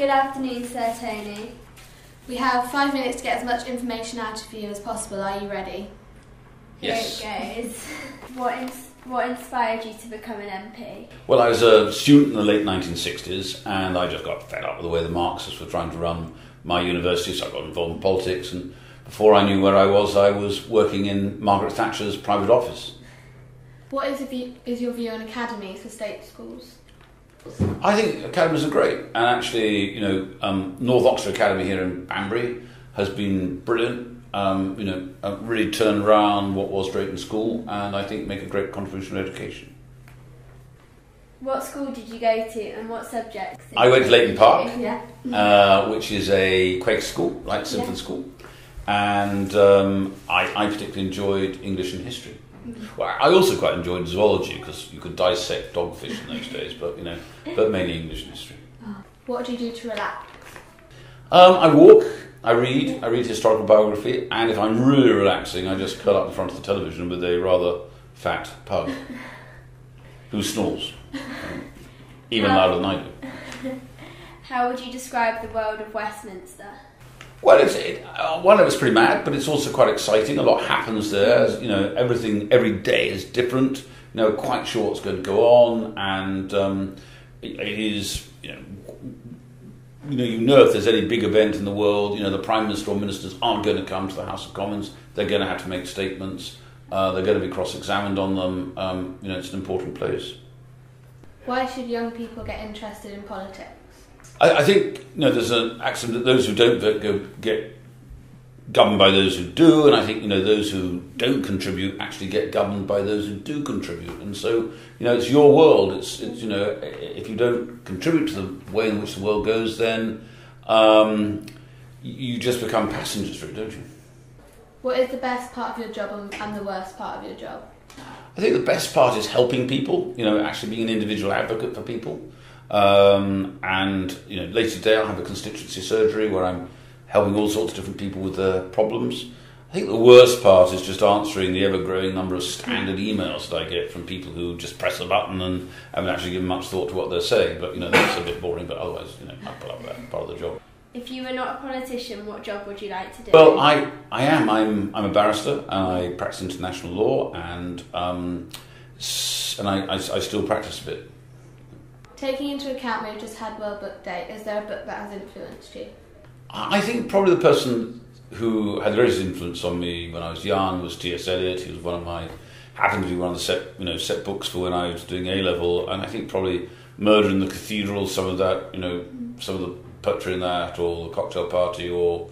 Good afternoon, Sir Tony. We have 5 minutes to get as much information out of you as possible. Are you ready? Yes. Here it goes. What inspired you to become an MP? Well, I was a student in the late 1960s, and I just got fed up with the way the Marxists were trying to run my university, so I got involved in politics, and before I knew where I was working in Margaret Thatcher's private office. What is your view on academies for state schools? I think academies are great, and actually, North Oxford Academy here in Banbury has been brilliant. Really turned around what was Drayton School, and I think make a great contribution to education. What school did you go to, and what subjects? I went to Leighton Park, which is a Quaker school, like Sibford School, and I particularly enjoyed English and history. Well, I also quite enjoyed zoology because you could dissect dogfish in those days, but mainly English and history. What do you do to relax? I walk, I read historical biography, and if I'm really relaxing, I just curl up in front of the television with a rather fat pug who snores, even louder than I do. How would you describe the world of Westminster? Well, one of it's pretty mad, but it's also quite exciting. A lot happens there. Everything every day is different. Quite sure what's going to go on, and it is. If there's any big event in the world, the Prime Minister or ministers aren't going to come to the House of Commons. They're going to have to make statements. They're going to be cross-examined on them. It's an important place. Why should young people get interested in politics? I think there's an axiom that those who don't vote get governed by those who do, and I think those who don't contribute actually get governed by those who do contribute. And so it's your world. It's if you don't contribute to the way in which the world goes, then you just become passengers for it, don't you? What is the best part of your job and the worst part of your job? I think the best part is helping people. Actually being an individual advocate for people. Later today I'll have a constituency surgery where I'm helping all sorts of different people with their problems. I think the worst part is just answering the ever-growing number of standard emails that I get from people who just press a button and haven't actually given much thought to what they're saying. But that's a bit boring. But otherwise, I put up with that part of the job. If you were not a politician, what job would you like to do? Well, I am. I'm a barrister, and I practice international law, and I still practice a bit. Taking into account we've just had World Book Day, is there a book that has influenced you? I think probably the person who had the greatest influence on me when I was young was T.S. Eliot. He was happened to be one of the set books for when I was doing A-level, and I think probably Murder in the Cathedral, some of that, some of the poetry in that, or The Cocktail Party, or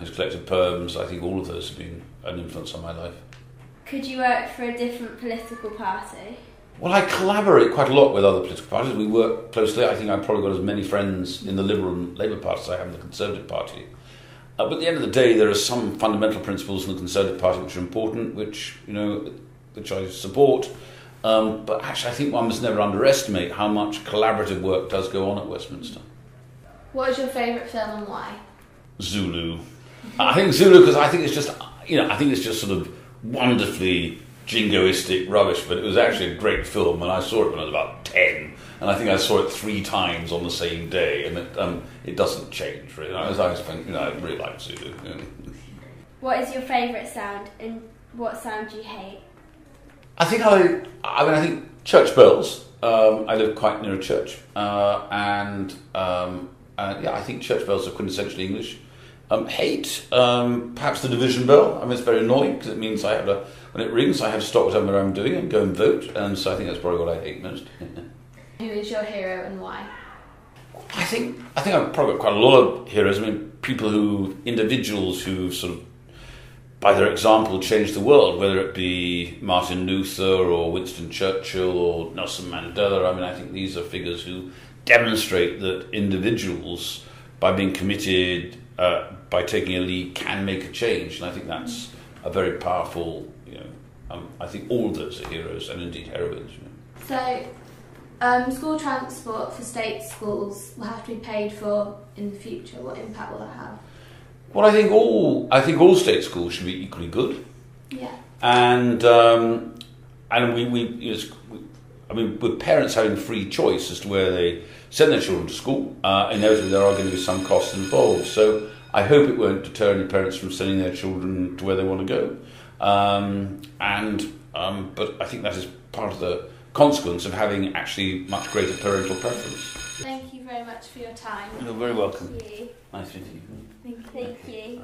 his collected poems. I think all of those have been an influence on my life. Could you work for a different political party? Well, I collaborate quite a lot with other political parties. We work closely. I think I've probably got as many friends in the Liberal and Labour Party as I have in the Conservative Party. But at the end of the day, there are some fundamental principles in the Conservative Party which are important, which I support. But actually, I think one must never underestimate how much collaborative work does go on at Westminster. What is your favourite film and why? Zulu. I think Zulu because I think it's just sort of wonderfully jingoistic rubbish, but it was actually a great film, and I saw it when I was about 10, and I think I saw it 3 times on the same day, and it doesn't change really. I really like Zulu. What is your favourite sound, and what sound do you hate? I think church bells. I live quite near a church, I think church bells are quintessentially English. Hate, perhaps the division bell. It's very annoying because it means when it rings, I have to stop whatever I'm doing and go and vote, and so I think that's probably what I hate most. Who is your hero and why? I think I've probably got quite a lot of heroes. Individuals who sort of, by their example, changed the world, whether it be Martin Luther or Winston Churchill or Nelson Mandela. I think these are figures who demonstrate that individuals, by being committed, by taking a lead, can make a change, and I think that's a very powerful. I think all of those are heroes and indeed heroines. So, school transport for state schools will have to be paid for in the future. What impact will that have? Well, I think all state schools should be equally good. Yeah. And with parents having free choice as to where they send their children to school. Inevitably, there are going to be some costs involved. So I hope it won't deter any parents from sending their children to where they want to go. But I think that is part of the consequence of having actually much greater parental preference. Thank you very much for your time. You're very welcome. Thank you. Nice to meet you. Thank you.